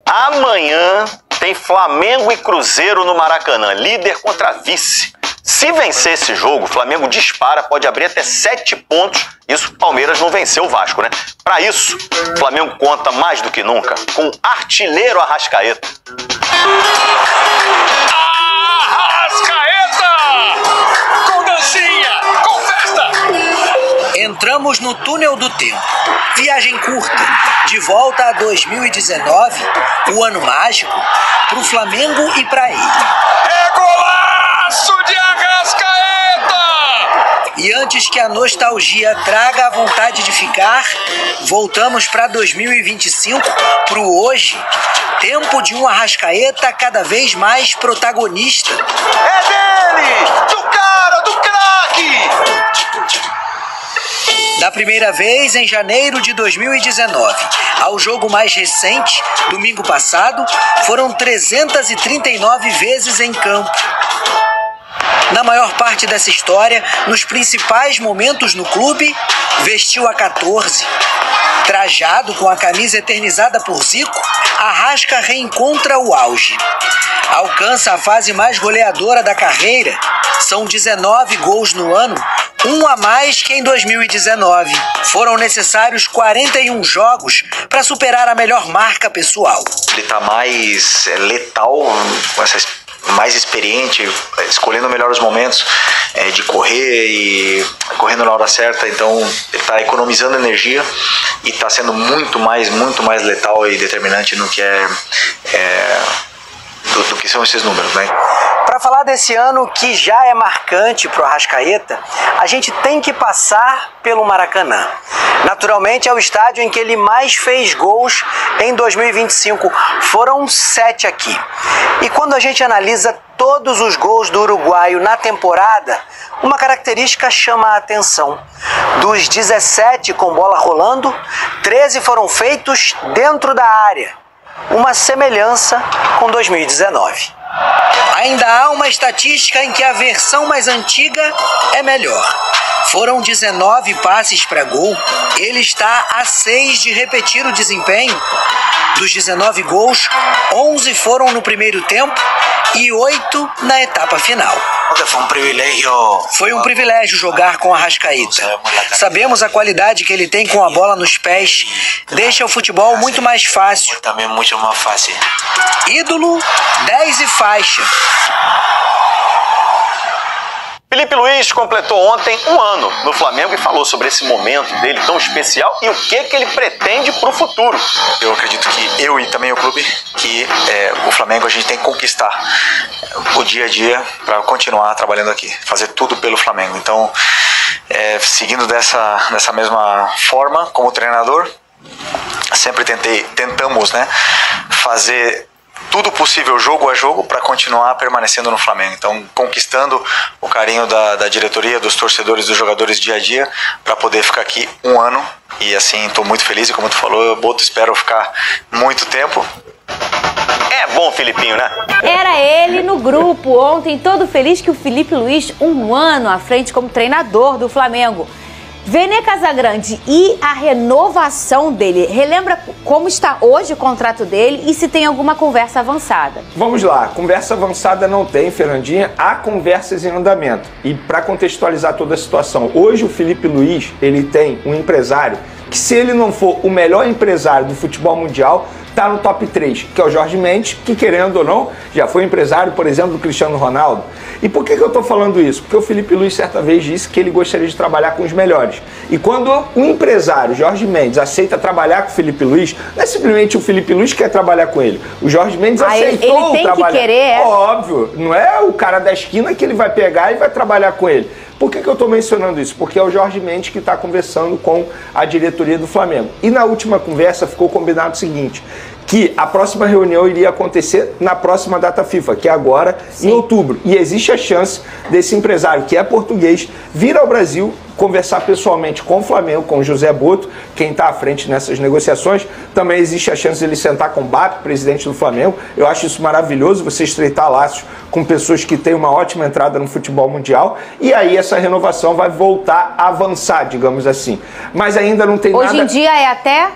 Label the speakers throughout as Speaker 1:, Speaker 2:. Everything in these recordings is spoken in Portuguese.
Speaker 1: Amanhã tem Flamengo e Cruzeiro no Maracanã, líder contra vice. Se vencer esse jogo, o Flamengo dispara, pode abrir até 7 pontos. Isso, o Palmeiras não venceu o Vasco, né? Para isso, o Flamengo conta mais do que nunca com o artilheiro Arrascaeta.
Speaker 2: Arrascaeta! Com dancinha, com festa!
Speaker 3: Entramos no túnel do tempo. Viagem curta, de volta a 2019, o ano mágico, pro Flamengo e pra ele.
Speaker 2: É golaço de Arrascaeta!
Speaker 3: E antes que a nostalgia traga a vontade de ficar, voltamos para 2025, pro hoje, tempo de um Arrascaeta cada vez mais protagonista.
Speaker 2: É dele! Do cara, do craque!
Speaker 3: Da primeira vez em janeiro de 2019 ao jogo mais recente, domingo passado, foram 339 vezes em campo. Na maior parte dessa história, nos principais momentos no clube, vestiu a 14. Trajado com a camisa eternizada por Zico, Arrasca reencontra o auge. Alcança a fase mais goleadora da carreira. São 19 gols no ano, um a mais que em 2019. Foram necessários 41 jogos para superar a melhor marca pessoal.
Speaker 4: Ele está mais letal, mais experiente, escolhendo melhor os momentos de correr e correndo na hora certa. Então ele está economizando energia e está sendo muito mais letal e determinante no que do que são esses números, né?
Speaker 3: Para falar desse ano que já é marcante para o Arrascaeta, a gente tem que passar pelo Maracanã. Naturalmente é o estádio em que ele mais fez gols em 2025. Foram 7 aqui. E quando a gente analisa todos os gols do uruguaio na temporada, uma característica chama a atenção. Dos 17 com bola rolando, 13 foram feitos dentro da área. Uma semelhança com 2019. Ainda há uma estatística em que a versão mais antiga é melhor. Foram 19 passes para gol. Ele está a 6 de repetir o desempenho. Dos 19 gols, 11 foram no primeiro tempo e 8 na etapa final. Foi um privilégio jogar com Arrascaeta. Sabemos a qualidade que ele tem com a bola nos pés. Deixa o futebol muito mais fácil.
Speaker 4: Também muito mais fácil.
Speaker 3: Ídolo, 10 e faixa.
Speaker 1: Felipe Luiz completou ontem um ano no Flamengo e falou sobre esse momento dele tão especial e o que ele pretende para o futuro.
Speaker 4: Eu acredito que eu e também o clube, que o Flamengo a gente tem que conquistar o dia a dia para continuar trabalhando aqui, fazer tudo pelo Flamengo. Então, seguindo dessa mesma forma como treinador, sempre tentamos, né, fazer tudo possível jogo a jogo para continuar permanecendo no Flamengo. Então, conquistando o carinho da diretoria, dos torcedores, dos jogadores dia a dia, para poder ficar aqui um ano. E assim, estou muito feliz e como tu falou, Boto, espero ficar muito tempo.
Speaker 1: É bom, Filipinho, né?
Speaker 5: Era ele no grupo ontem, todo feliz que o Felipe Luiz, um ano à frente como treinador do Flamengo. Vene Casagrande e a renovação dele. Relembra como está hoje o contrato dele e se tem alguma conversa avançada.
Speaker 6: Vamos lá, conversa avançada não tem, Fernandinha, há conversas em andamento. E para contextualizar toda a situação, hoje o Felipe Luiz, ele tem um empresário que, se ele não for o melhor empresário do futebol mundial, está no top 3, que é o Jorge Mendes, que, querendo ou não, já foi empresário, por exemplo, do Cristiano Ronaldo. E por que eu estou falando isso? Porque o Felipe Luiz certa vez disse que ele gostaria de trabalhar com os melhores. E quando o empresário Jorge Mendes aceita trabalhar com o Felipe Luiz, não é simplesmente o Felipe Luiz que quer trabalhar com ele. O Jorge Mendes aceitou
Speaker 5: ele tem
Speaker 6: trabalhar.
Speaker 5: Que querer,
Speaker 6: Óbvio, não é o cara da esquina que ele vai pegar e vai trabalhar com ele. Por que eu estou mencionando isso? Porque é o Jorge Mendes que está conversando com a diretoria do Flamengo. E na última conversa ficou combinado o seguinte, que a próxima reunião iria acontecer na próxima data FIFA, que é agora, em outubro. E existe a chance desse empresário, que é português, vir ao Brasil, conversar pessoalmente com o Flamengo, com o José Boto, quem está à frente nessas negociações. Também existe a chance de ele sentar com o BAP, presidente do Flamengo. Eu acho isso maravilhoso, você estreitar laços com pessoas que têm uma ótima entrada no futebol mundial. E aí essa renovação vai voltar a avançar, digamos assim. Mas ainda não tem nada...
Speaker 5: Hoje em dia é até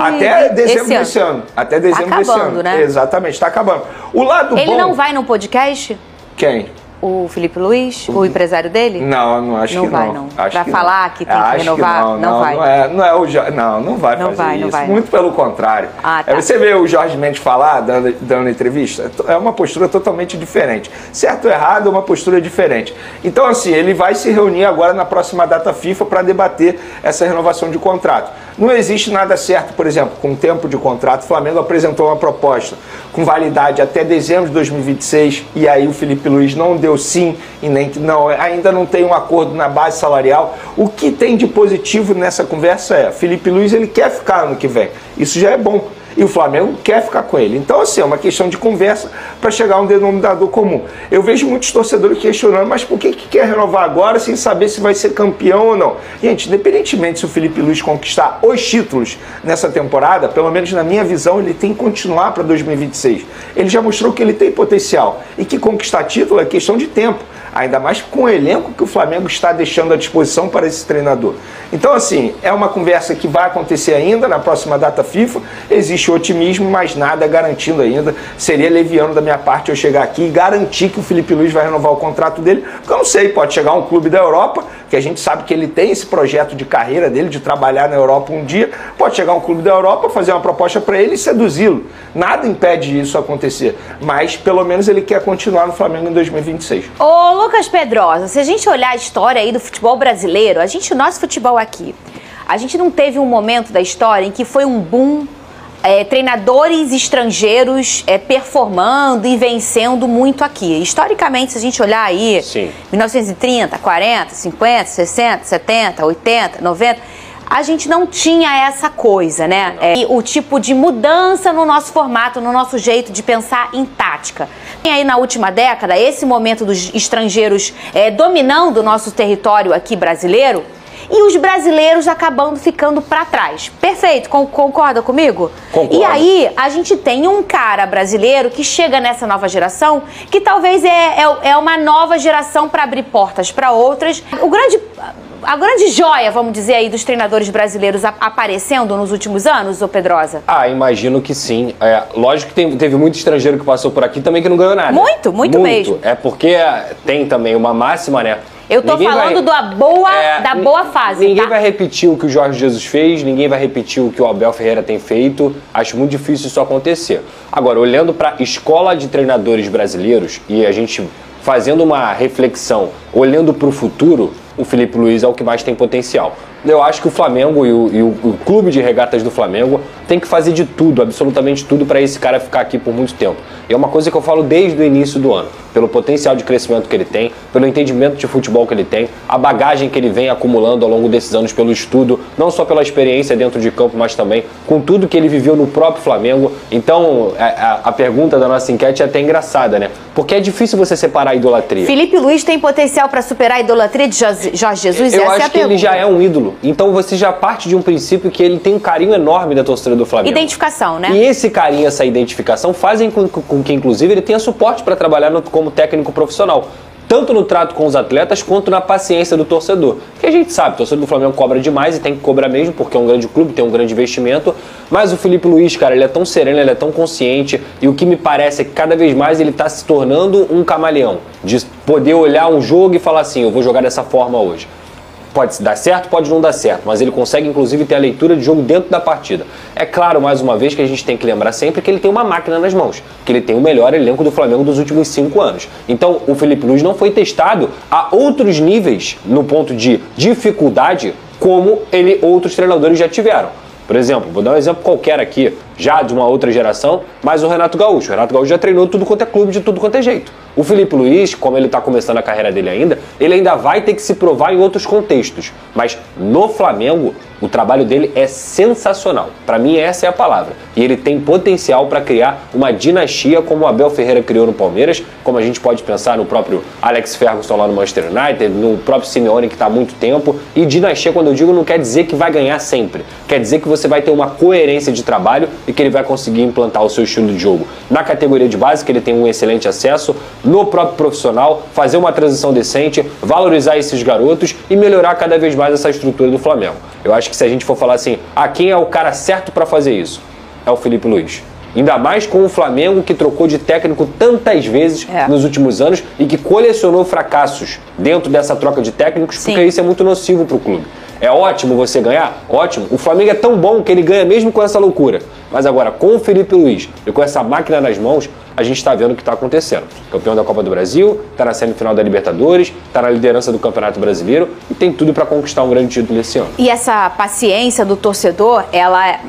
Speaker 6: Até dezembro desse ano. Até dezembro desse ano.
Speaker 5: Né?
Speaker 6: Exatamente, está acabando. O lado
Speaker 5: Ele
Speaker 6: bom...
Speaker 5: não vai no podcast?
Speaker 6: Quem?
Speaker 5: O Felipe Luiz, o empresário dele?
Speaker 6: Não acho que não.
Speaker 5: Não vai, não.
Speaker 6: Pra
Speaker 5: falar que tem que renovar, não vai.
Speaker 6: Não vai fazer isso.
Speaker 5: Não vai.
Speaker 6: Muito pelo contrário.
Speaker 5: Ah, tá.
Speaker 6: Você vê o Jorge Mendes falar, dando entrevista, é uma postura totalmente diferente. Certo ou errado, é uma postura diferente. Então, assim, ele vai se reunir agora na próxima data FIFA para debater essa renovação de contrato. Não existe nada certo, por exemplo, com o tempo de contrato. O Flamengo apresentou uma proposta com validade até dezembro de 2026 e aí o Felipe Luiz não deu sim e nem não, ainda não tem um acordo na base salarial. O que tem de positivo nessa conversa é Felipe Luiz, ele quer ficar ano que vem. Isso já é bom. E o Flamengo quer ficar com ele. Então, assim, é uma questão de conversa para chegar a um denominador comum. Eu vejo muitos torcedores questionando, mas por que quer renovar agora sem saber se vai ser campeão ou não? Gente, independentemente se o Felipe Luiz conquistar os títulos nessa temporada, pelo menos na minha visão, ele tem que continuar para 2026. Ele já mostrou que ele tem potencial e que conquistar título é questão de tempo. Ainda mais com o elenco que o Flamengo está deixando à disposição para esse treinador. Então, assim, é uma conversa que vai acontecer ainda na próxima data FIFA. Existe otimismo, mas nada garantindo ainda. Seria leviano da minha parte eu chegar aqui e garantir que o Felipe Luiz vai renovar o contrato dele, porque eu não sei, pode chegar um clube da Europa, que a gente sabe que ele tem esse projeto de carreira dele, de trabalhar na Europa um dia, pode chegar um clube da Europa, fazer uma proposta para ele e seduzi-lo. Nada impede isso acontecer, mas pelo menos ele quer continuar no Flamengo em 2026.
Speaker 5: Ô, Lucas Pedrosa, se a gente olhar a história aí do futebol brasileiro, o nosso futebol aqui, a gente não teve um momento da história em que foi um boom, treinadores estrangeiros performando e vencendo muito aqui. Historicamente, se a gente olhar aí,
Speaker 7: Sim.
Speaker 5: 1930, 40, 50, 60, 70, 80, 90... a gente não tinha essa coisa, né? E o tipo de mudança no nosso formato, no nosso jeito de pensar em tática. Tem aí na última década esse momento dos estrangeiros dominando o nosso território aqui brasileiro e os brasileiros acabando ficando para trás. Perfeito, concorda comigo?
Speaker 7: Concordo.
Speaker 5: E aí a gente tem um cara brasileiro que chega nessa nova geração que talvez é uma nova geração para abrir portas para outras. A grande joia, vamos dizer aí, dos treinadores brasileiros aparecendo nos últimos anos, ô Pedrosa?
Speaker 7: Imagino que sim. Lógico que teve muito estrangeiro que passou por aqui também que não ganhou nada.
Speaker 5: Muito mesmo.
Speaker 7: É porque tem também uma máxima, né?
Speaker 5: Eu tô falando da boa fase.
Speaker 7: Ninguém vai repetir o que o Jorge Jesus fez, ninguém vai repetir o que o Abel Ferreira tem feito. Acho muito difícil isso acontecer. Agora, olhando para a escola de treinadores brasileiros e a gente fazendo uma reflexão, olhando para o futuro, o Felipe Luiz é o que mais tem potencial. Eu acho que o Flamengo e o clube de regatas do Flamengo tem que fazer de tudo, absolutamente tudo, para esse cara ficar aqui por muito tempo. E é uma coisa que eu falo desde o início do ano, pelo potencial de crescimento que ele tem, pelo entendimento de futebol que ele tem, a bagagem que ele vem acumulando ao longo desses anos pelo estudo, não só pela experiência dentro de campo, mas também com tudo que ele viveu no próprio Flamengo. Então, a pergunta da nossa enquete é até engraçada, né? Porque é difícil você separar a idolatria.
Speaker 5: Felipe Luiz tem potencial para superar a idolatria de Jorge Jesus?
Speaker 7: Eu acho que ele já é um ídolo. Então você já parte de um princípio que ele tem um carinho enorme da torcida do Flamengo.
Speaker 5: Identificação, né?
Speaker 7: E esse carinho, essa identificação fazem com que, inclusive, ele tenha suporte para trabalhar como técnico profissional. Tanto no trato com os atletas, quanto na paciência do torcedor. Porque a gente sabe, o torcedor do Flamengo cobra demais e tem que cobrar mesmo, porque é um grande clube, tem um grande investimento. Mas o Felipe Luiz, cara, ele é tão sereno, ele é tão consciente. E o que me parece é que cada vez mais ele está se tornando um camaleão. De poder olhar um jogo e falar assim, eu vou jogar dessa forma hoje. Pode dar certo, pode não dar certo, mas ele consegue inclusive ter a leitura de jogo dentro da partida. É claro, mais uma vez, que a gente tem que lembrar sempre que ele tem uma máquina nas mãos, que ele tem o melhor elenco do Flamengo dos últimos 5 anos. Então o Felipe Luiz não foi testado a outros níveis no ponto de dificuldade como outros treinadores já tiveram. Por exemplo, vou dar um exemplo qualquer aqui, já de uma outra geração, mas o Renato Gaúcho. O Renato Gaúcho já treinou tudo quanto é clube, de tudo quanto é jeito. O Felipe Luiz, como ele está começando a carreira dele ainda, ele ainda vai ter que se provar em outros contextos. Mas no Flamengo, o trabalho dele é sensacional. Para mim, essa é a palavra. E ele tem potencial para criar uma dinastia como o Abel Ferreira criou no Palmeiras, como a gente pode pensar no próprio Alex Ferguson lá no Manchester United, no próprio Simeone que está há muito tempo. E dinastia, quando eu digo, não quer dizer que vai ganhar sempre. Quer dizer que você vai ter uma coerência de trabalho e que ele vai conseguir implantar o seu estilo de jogo na categoria de base, que ele tem um excelente acesso, no próprio profissional, fazer uma transição decente, valorizar esses garotos e melhorar cada vez mais essa estrutura do Flamengo. Eu acho que se a gente for falar assim, quem é o cara certo para fazer isso? É o Felipe Luiz. Ainda mais com o Flamengo, que trocou de técnico tantas vezes nos últimos anos e que colecionou fracassos dentro dessa troca de técnicos, porque isso é muito nocivo para o clube. É ótimo você ganhar? Ótimo. O Flamengo é tão bom que ele ganha mesmo com essa loucura. Mas agora, com o Felipe Luiz e com essa máquina nas mãos, a gente está vendo o que está acontecendo. Campeão da Copa do Brasil, está na semifinal da Libertadores, está na liderança do Campeonato Brasileiro e tem tudo para conquistar um grande título esse ano.
Speaker 5: E essa paciência do torcedor, ela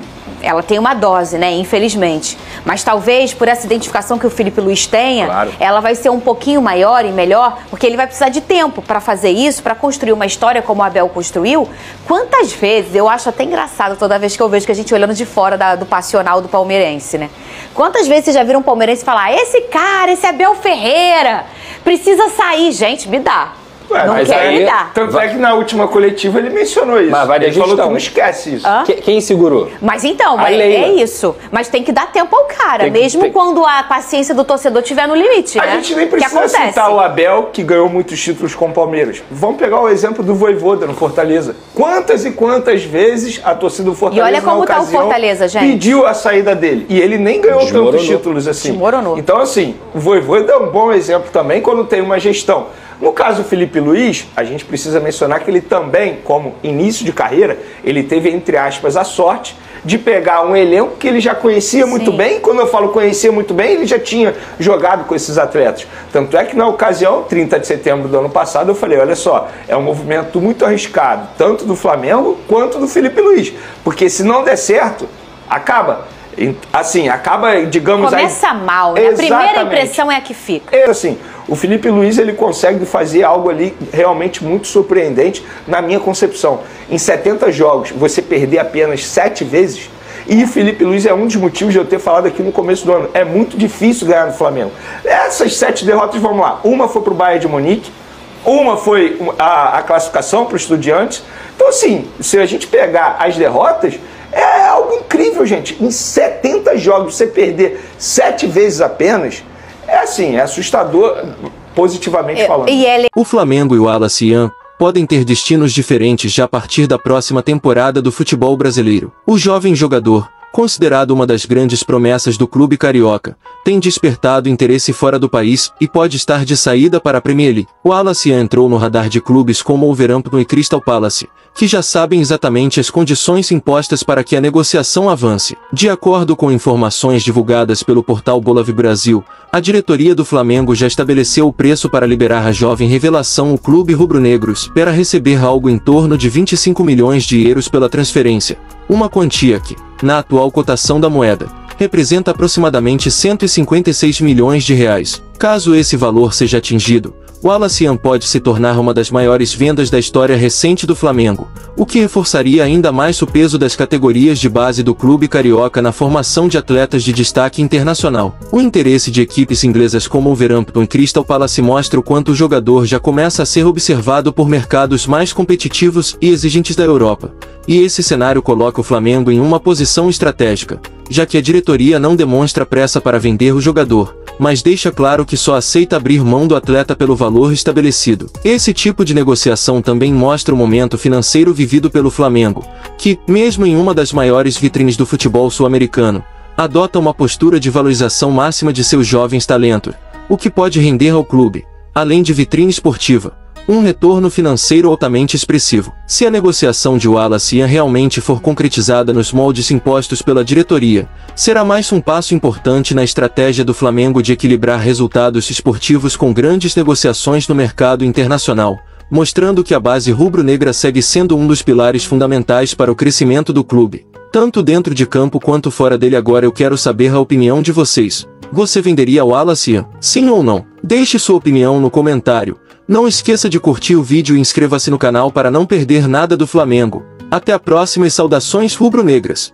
Speaker 5: tem uma dose, né? Infelizmente. Mas talvez, por essa identificação que o Felipe Luiz tenha, ela vai ser um pouquinho maior e melhor, porque ele vai precisar de tempo para fazer isso, para construir uma história como o Abel construiu. Quantas vezes, eu acho até engraçado toda vez que eu vejo que a gente olhando de fora do passional do palmeirense, né? Quantas vezes vocês já viram um palmeirense falar, esse cara, esse Abel Ferreira, precisa sair, gente, me dá. Não quer me dar.
Speaker 6: Tanto é que na última coletiva ele mencionou isso.
Speaker 7: Mas vai
Speaker 6: ele falou que não esquece isso.
Speaker 7: Quem segurou?
Speaker 5: Mas então, é isso. Mas tem que dar tempo ao cara, mesmo quando a paciência do torcedor estiver no limite, né?
Speaker 6: A gente nem precisa citar o Abel, que ganhou muitos títulos com o Palmeiras. Vamos pegar o exemplo do Vojvoda no Fortaleza. Quantas e quantas vezes a torcida do Fortaleza,
Speaker 5: e olha como tá o Fortaleza, gente,
Speaker 6: pediu a saída dele. E ele nem ganhou tantos títulos assim.
Speaker 5: Desmoronou.
Speaker 6: Então, assim, o Vojvoda é um bom exemplo também quando tem uma gestão. No caso do Felipe Luiz, a gente precisa mencionar que ele também, como início de carreira, ele teve, entre aspas, a sorte de pegar um elenco que ele já conhecia muito bem. Quando eu falo conhecia muito bem, ele já tinha jogado com esses atletas. Tanto é que na ocasião, 30 de setembro do ano passado, eu falei, olha só, é um movimento muito arriscado, tanto do Flamengo quanto do Felipe Luiz. Porque se não der certo, acaba. Assim, acaba, digamos...
Speaker 5: Começa mal, né? A primeira impressão é a que fica.
Speaker 6: Assim, o Felipe Luiz, ele consegue fazer algo ali realmente muito surpreendente na minha concepção. Em 70 jogos, você perder apenas 7 vezes, e o Felipe Luiz é um dos motivos de eu ter falado aqui no começo do ano. É muito difícil ganhar no Flamengo. Essas 7 derrotas, vamos lá. Uma foi pro Bayern de Munique, uma foi a classificação para o Estudiantes. Então, assim, se a gente pegar as derrotas... É algo incrível, gente. Em 70 jogos, você perder 7 vezes apenas, é assustador, positivamente falando.
Speaker 8: O Flamengo e o Al-Nassr podem ter destinos diferentes já a partir da próxima temporada do futebol brasileiro. O jovem jogador, considerado uma das grandes promessas do clube carioca, tem despertado interesse fora do país e pode estar de saída para a Premier League. O Al-Nassr entrou no radar de clubes como o Wolverhampton e Crystal Palace, que já sabem exatamente as condições impostas para que a negociação avance. De acordo com informações divulgadas pelo portal Bola Brasil, a diretoria do Flamengo já estabeleceu o preço para liberar a jovem revelação. O clube rubro-negro espera receber algo em torno de 25 milhões de euros pela transferência, uma quantia que, na atual cotação da moeda, representa aproximadamente 156 milhões de reais. Caso esse valor seja atingido, o Al-Nassr pode se tornar uma das maiores vendas da história recente do Flamengo, o que reforçaria ainda mais o peso das categorias de base do clube carioca na formação de atletas de destaque internacional. O interesse de equipes inglesas como o Wolverhampton e Crystal Palace mostra o quanto o jogador já começa a ser observado por mercados mais competitivos e exigentes da Europa. E esse cenário coloca o Flamengo em uma posição estratégica, já que a diretoria não demonstra pressa para vender o jogador, mas deixa claro que só aceita abrir mão do atleta pelo valor estabelecido. Esse tipo de negociação também mostra o momento financeiro vivido pelo Flamengo, que, mesmo em uma das maiores vitrines do futebol sul-americano, adota uma postura de valorização máxima de seus jovens talentos, o que pode render ao clube, além de vitrine esportiva, um retorno financeiro altamente expressivo. Se a negociação de Al-Nassr realmente for concretizada nos moldes impostos pela diretoria, será mais um passo importante na estratégia do Flamengo de equilibrar resultados esportivos com grandes negociações no mercado internacional, mostrando que a base rubro-negra segue sendo um dos pilares fundamentais para o crescimento do clube, tanto dentro de campo quanto fora dele. Agora eu quero saber a opinião de vocês. Você venderia o Al-Nassr? Sim ou não? Deixe sua opinião no comentário. Não esqueça de curtir o vídeo e inscreva-se no canal para não perder nada do Flamengo. Até a próxima e saudações rubro-negras!